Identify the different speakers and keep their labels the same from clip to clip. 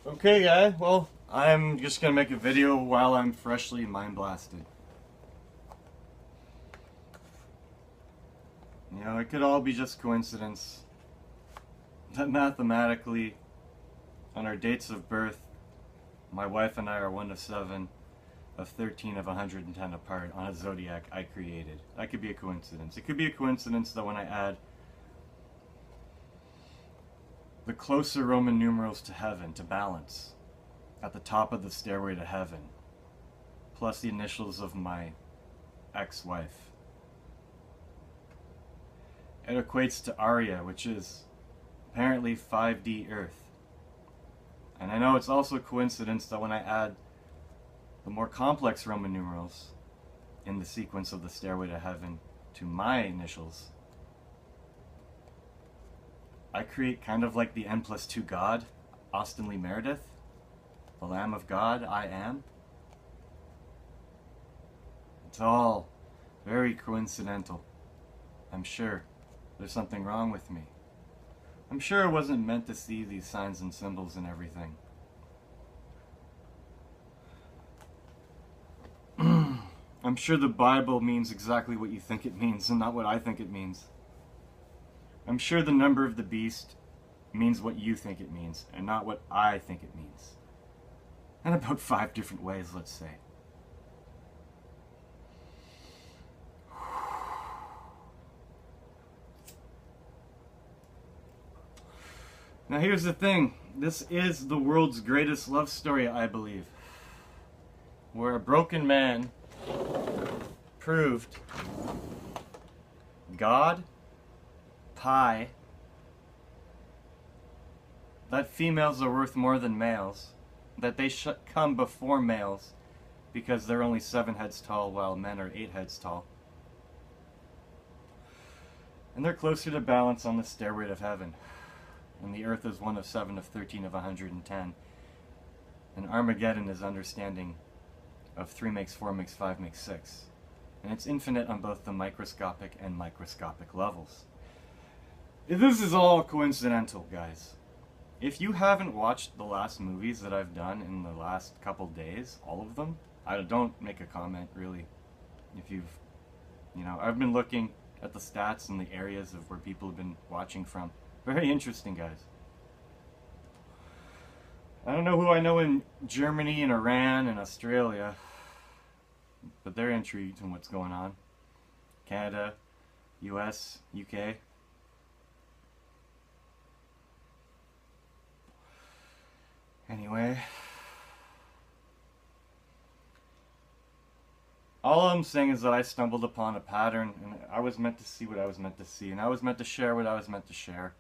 Speaker 1: Okay, guy. Well, I'm just gonna make a video while I'm freshly mind blasted. You know, it could all be just coincidence that mathematically, on our dates of birth, my wife and I are 1 of 7 of 13 of 110 apart on a zodiac I created. That could be a coincidence. It could be a coincidence that when I add the closer Roman numerals to heaven, to balance, at the top of the stairway to heaven, plus the initials of my ex-wife, it equates to Aria, which is apparently 5D Earth. And I know it's also a coincidence that when I add the more complex Roman numerals in the sequence of the stairway to heaven to my initials, I create kind of like the N+2 God, Austin Lee Meredith, the Lamb of God, I am. It's all very coincidental. I'm sure there's something wrong with me. I'm sure I wasn't meant to see these signs and symbols and everything. I'm sure the Bible means exactly what you think it means and not what I think it means. I'm sure the number of the beast means what you think it means and not what I think it means. In about 5 different ways, let's say. Now here's the thing. This is the world's greatest love story, I believe. Where a broken man proved God, pi, that females are worth more than males, that they should come before males because they're only 7 heads tall while men are 8 heads tall. And they're closer to balance on the stairway of heaven. And the earth is 1 of 7 of 13 of 110. And Armageddon is understanding of 3 makes 4 makes 5 makes 6. And it's infinite on both the microscopic and microscopic levels. This is all coincidental, guys. If you haven't watched the last movies that I've done in the last couple days, all of them, don't make a comment, really. If you've, I've been looking at the stats and the areas of where people have been watching from. Very interesting, guys. I don't know who I know in Germany and Iran and Australia, but they're intrigued in what's going on. Canada, US, UK. Anyway, all I'm saying is that I stumbled upon a pattern, and I was meant to see what I was meant to see, and I was meant to share what I was meant to share.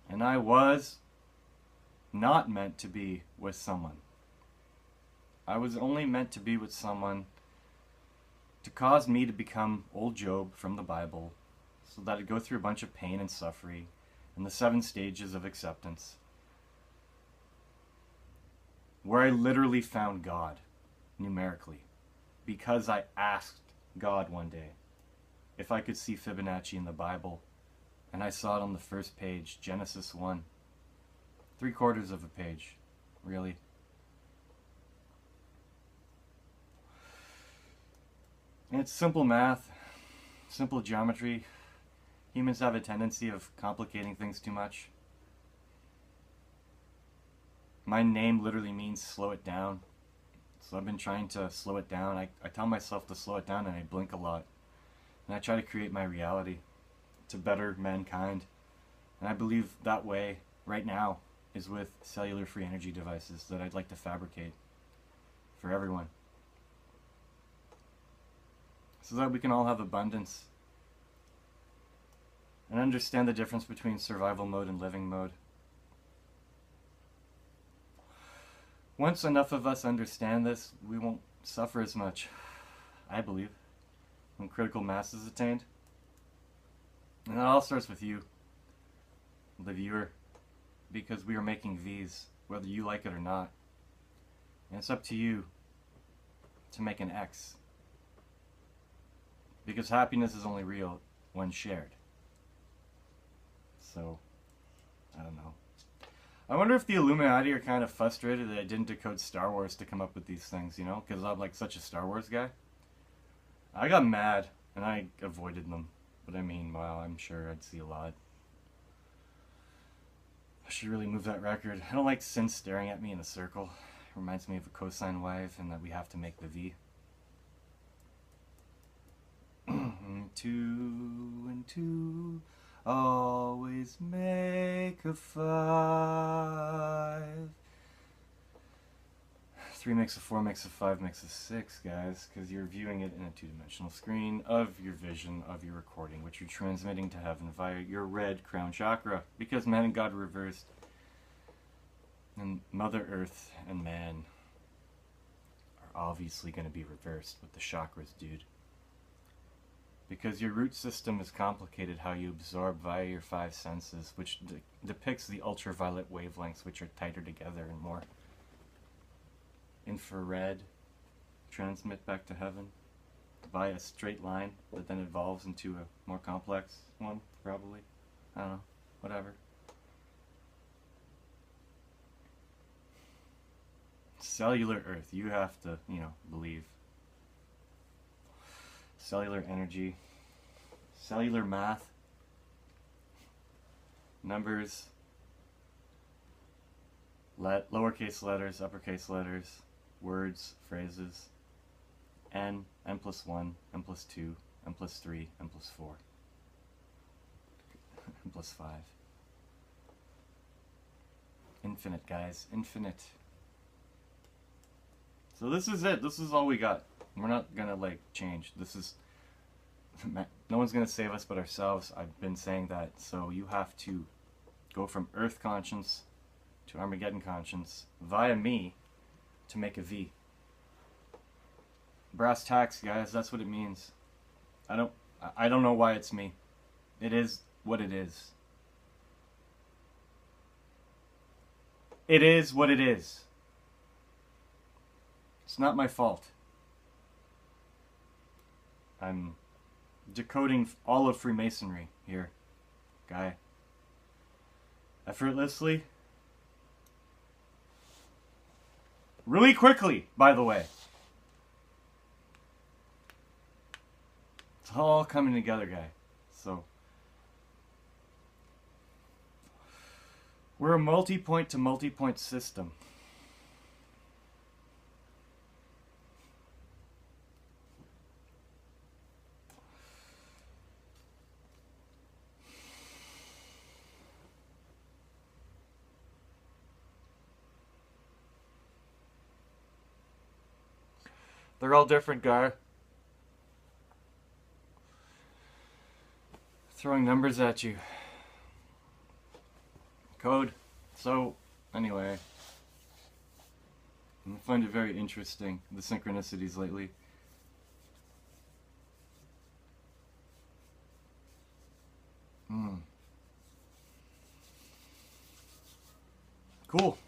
Speaker 1: And I was not meant to be with someone. I was only meant to be with someone to cause me to become old Job from the Bible, so that I'd go through a bunch of pain and suffering and the 7 stages of acceptance, where I literally found God, numerically, because I asked God one day if I could see Fibonacci in the Bible, and I saw it on the first page, Genesis 1. 3/4 of a page, really. And it's simple math, simple geometry. Humans have a tendency of complicating things too much. My name literally means slow it down. So I've been trying to slow it down. I tell myself to slow it down and I blink a lot. And I try to create my reality to better mankind. And I believe that way, right now, is with cellular free energy devices that I'd like to fabricate for everyone. So that we can all have abundance. And understand the difference between survival mode and living mode. Once enough of us understand this, we won't suffer as much, I believe, when critical mass is attained. And that all starts with you, the viewer, because we are making V's, whether you like it or not. And it's up to you to make an X. Because happiness is only real when shared. So, I don't know. I wonder if the Illuminati are kind of frustrated that I didn't decode Star Wars to come up with these things, you know? Because I'm like such a Star Wars guy. I got mad, and I avoided them. But I mean, wow, I'm sure I'd see a lot. I should really move that record. I don't like Sin staring at me in a circle. It reminds me of a cosine wave, and that we have to make the V. 2 and 2 always make a 5. 3 makes a 4, makes a 5, makes a 6, guys, because you're viewing it in a two-dimensional screen of your vision of your recording, which you're transmitting to heaven via your red crown chakra, because man and God are reversed, and Mother Earth and man are obviously going to be reversed with the chakras, dude. Because your root system is complicated how you absorb via your 5 senses, which depicts the ultraviolet wavelengths, which are tighter together and more infrared, transmit back to heaven via a straight line that then evolves into a more complex one, probably. I don't know, whatever. Cellular Earth, you have to, you know, believe. Cellular energy, cellular math, numbers, lowercase letters, uppercase letters, words, phrases, n plus 1, n plus 2, n plus 3, n plus 4, n plus 5. Infinite, guys, infinite. So this is it. This is all we got. We're not gonna like change. This is no one's gonna save us but ourselves. I've been saying that. So you have to go from Earth conscience to Armageddon conscience via me to make a V. Brass tacks, guys. That's what it means. I don't know why it's me. It is what it is. It is what it is. It's not my fault. I'm decoding all of Freemasonry here, guy. Effortlessly. Really quickly, by the way. It's all coming together, guy. So, we're a multi-point to multi-point system. They're all different, guy. Throwing numbers at you. Code. So, anyway. I find it very interesting, the synchronicities lately. Cool.